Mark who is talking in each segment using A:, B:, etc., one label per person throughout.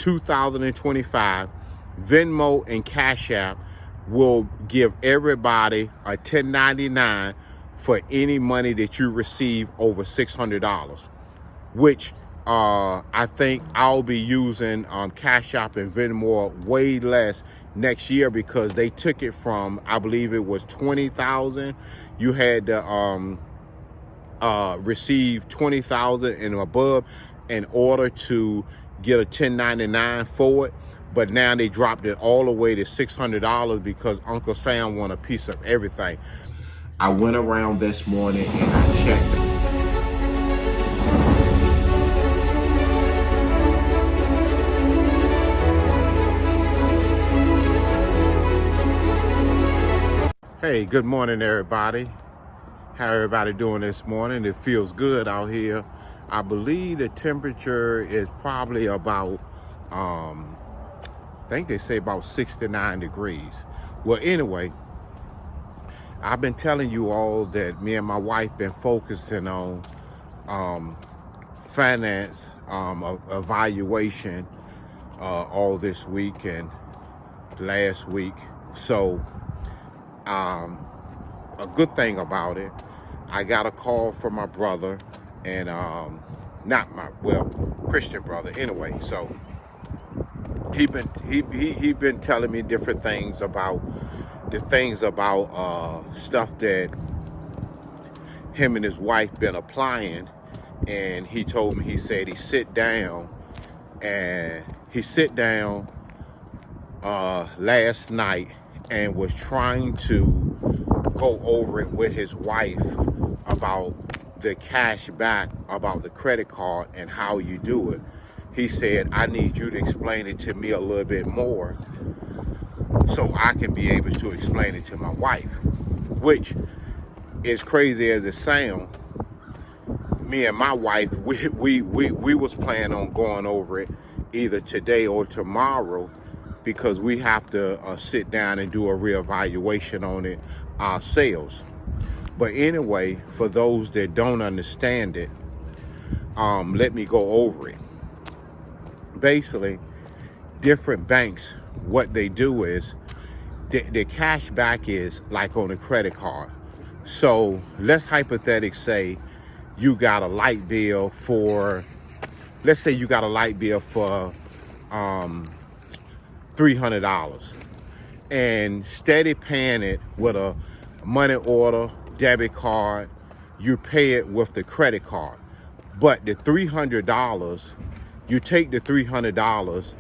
A: 2025, Venmo and Cash App will give everybody a 1099 for any money that you receive over $600, which I think I'll be using Cash App and Venmo way less next year, because they took it from, I believe it was 20,000. You had to receive 20,000 and above in order to get a 1099 for it. But now they dropped it all the way to $600 because Uncle Sam want a piece of everything. I went around this morning and I checked it. Hey, good morning, everybody. How everybody doing this morning? It feels good out here. I believe the temperature is probably about, I think they say about 69 degrees. Well, anyway, I've been telling you all that me and my wife been focusing on finance evaluation all this week and last week. So, a good thing about it, I got a call from my brother, and Christian brother anyway. So he been telling me different things about stuff that him and his wife been applying. And he told me, he said he sit down last night and was trying to go over it with his wife about the cash back, about the credit card and how you do it. He said, I need you to explain it to me a little bit more so I can be able to explain it to my wife, which is crazy as it sounds. Me and my wife, we was planning on going over it either today or tomorrow, because we have to sit down and do a reevaluation on it ourselves. But anyway, for those that don't understand it, let me go over it. Basically, different banks, what they do is, the cash back is like on a credit card. So let's hypothetically say you got a light bill for, let's say you got a light bill for $300, and steady paying it with a money order, debit card, you pay it with the credit card. But the $300, you take the $300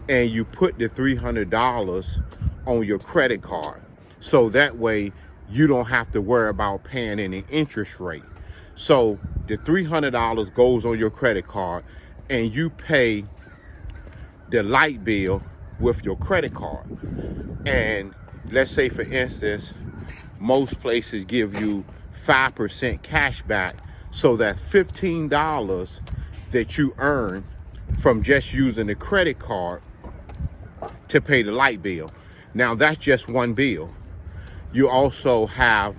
A: and you put the $300 on your credit card. So that way you don't have to worry about paying any interest rate. So the $300 goes on your credit card and you pay the light bill with your credit card. And let's say, for instance, most places give you 5% cash back, so that $15 that you earn from just using the credit card to pay the light bill. Now that's just one bill. You also have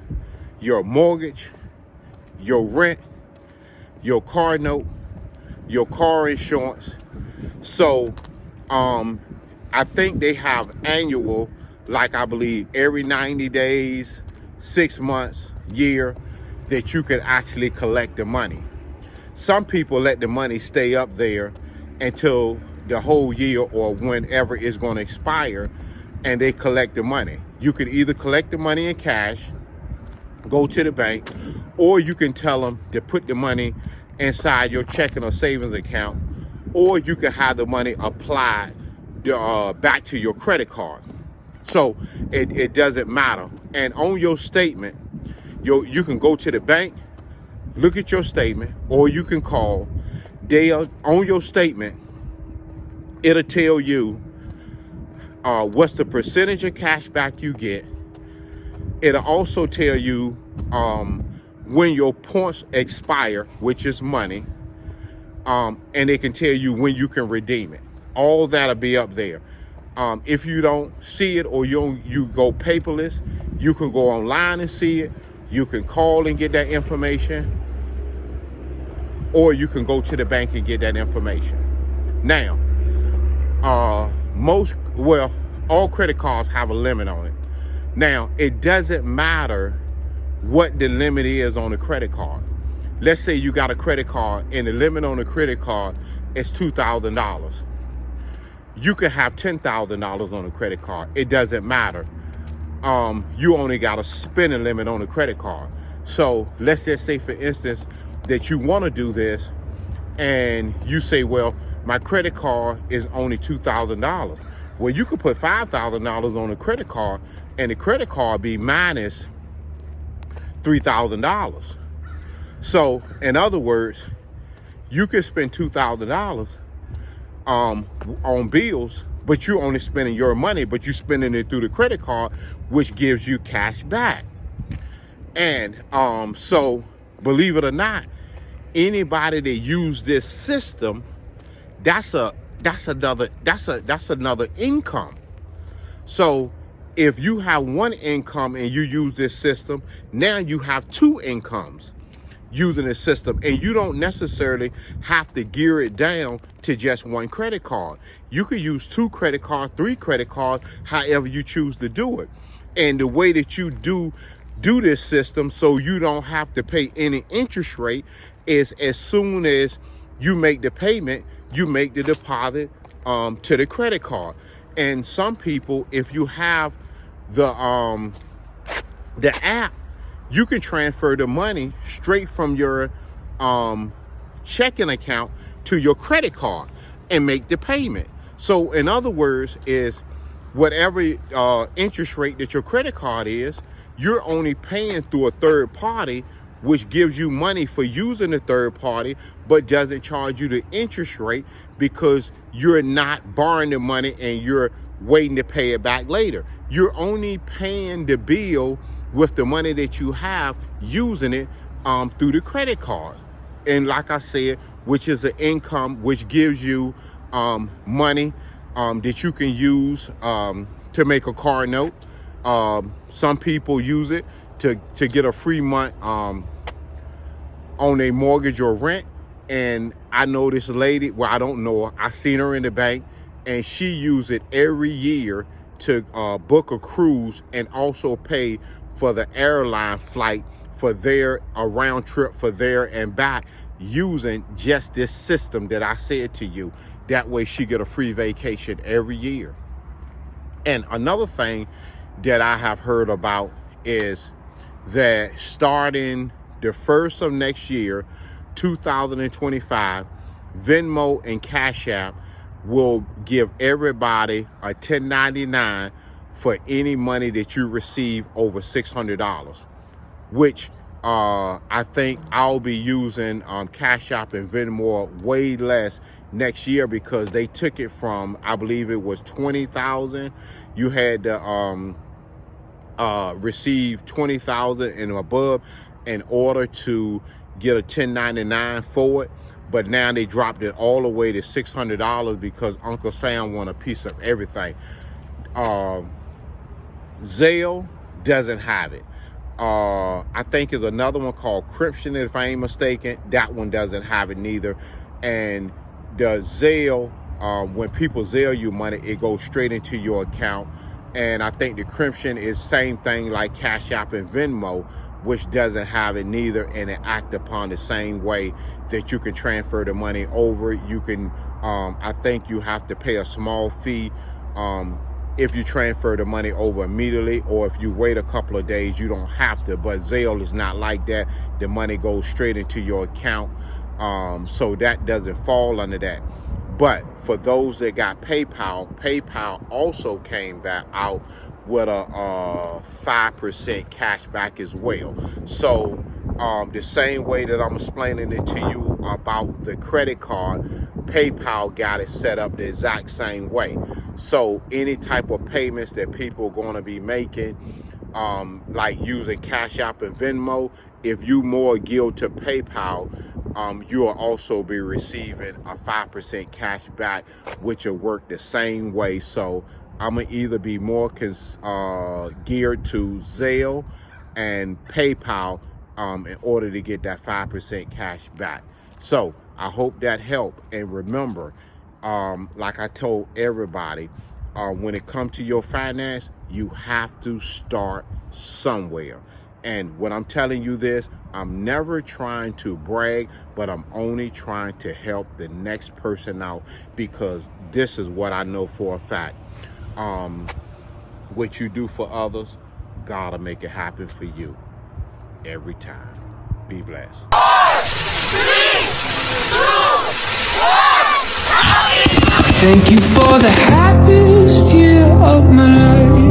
A: your mortgage, your rent, your car note, your car insurance. So I think they have annual, like I believe every 90 days, 6 months, year, that you can actually collect the money. Some people let the money stay up there until the whole year or whenever it's going to expire, and they collect the money. You can either collect the money in cash, go to the bank, or you can tell them to put the money inside your checking or savings account, or you can have the money applied back to your credit card. So it doesn't matter. And on your statement, you can go to the bank, look at your statement, or you can call. On your statement, it'll tell you what's the percentage of cash back you get. It'll also tell you when your points expire, which is money, and it can tell you when you can redeem it. All that'll be up there. If you don't see it, or you go paperless, you can go online and see it. You can call and get that information, or you can go to the bank and get that information. Now, all credit cards have a limit on it. Now, it doesn't matter what the limit is on a credit card. Let's say you got a credit card and the limit on the credit card is $2,000. You could have $10,000 on a credit card. It doesn't matter. You only got a spending limit on the credit card. So let's just say, for instance, that you want to do this and you say, well, my credit card is only $2,000. Well, you could put $5,000 on a credit card and the credit card be minus $3,000. So in other words, you can spend $2,000 on bills, but you're only spending your money, but you're spending it through the credit card, which gives you cash back. And so believe it or not, anybody that use this system, that's another income. So if you have one income and you use this system, now you have two incomes using the system, and you don't necessarily have to gear it down to just one credit card. You could use 2 credit cards, 3 credit cards, however you choose to do it. And the way that you do this system, so you don't have to pay any interest rate, is as soon as you make the payment, you make the deposit to the credit card. And some people, if you have the app, you can transfer the money straight from your checking account to your credit card and make the payment. So in other words, is whatever interest rate that your credit card is, you're only paying through a third party, which gives you money for using the third party, but doesn't charge you the interest rate because you're not borrowing the money and you're waiting to pay it back later. You're only paying the bill with the money that you have, using it through the credit card. And like I said, which is an income, which gives you money that you can use to make a car note. Some people use it to get a free month on a mortgage or rent. And I know this lady, well, I don't know her, I seen her in the bank, and she used it every year to book a cruise and also pay for the airline flight for their round trip for there and back, using just this system that I said to you. That way she get a free vacation every year. And another thing that I have heard about is that starting the 1st of next year, 2025, Venmo and Cash App will give everybody a 1099 for any money that you receive over $600, which I think I'll be using Cash App and Venmo way less next year, because they took it from, I believe it was 20,000. You had to receive 20,000 and above in order to get a 1099 for it. But now they dropped it all the way to $600 because Uncle Sam want a piece of everything. Zelle doesn't have it. I think there's another one called Cryption, if I ain't mistaken. That one doesn't have it neither. And the Zelle, when people Zelle you money, it goes straight into your account. And I think the Cryption is same thing like Cash App and Venmo, which doesn't have it neither, and it act upon the same way that you can transfer the money over. You can, I think you have to pay a small fee if you transfer the money over immediately, or if you wait a couple of days, you don't have to. But Zelle is not like that. The money goes straight into your account, so that doesn't fall under that. But for those that got PayPal, PayPal also came back out with a 5% cash back as well. So the same way that I'm explaining it to you about the credit card, PayPal got it set up the exact same way. So any type of payments that people are going to be making, like using Cash App and Venmo, if you more geared to PayPal, you will also be receiving a 5% cash back, which will work the same way. So I'm going to either be more geared to Zelle and PayPal in order to get that 5% cash back. So I hope that helped. And remember, like I told everybody, when it comes to your finance, you have to start somewhere. And when I'm telling you this, I'm never trying to brag, but I'm only trying to help the next person out, because this is what I know for a fact. What you do for others, God'll make it happen for you every time. Be blessed.
B: Thank you for the happiest year of my life.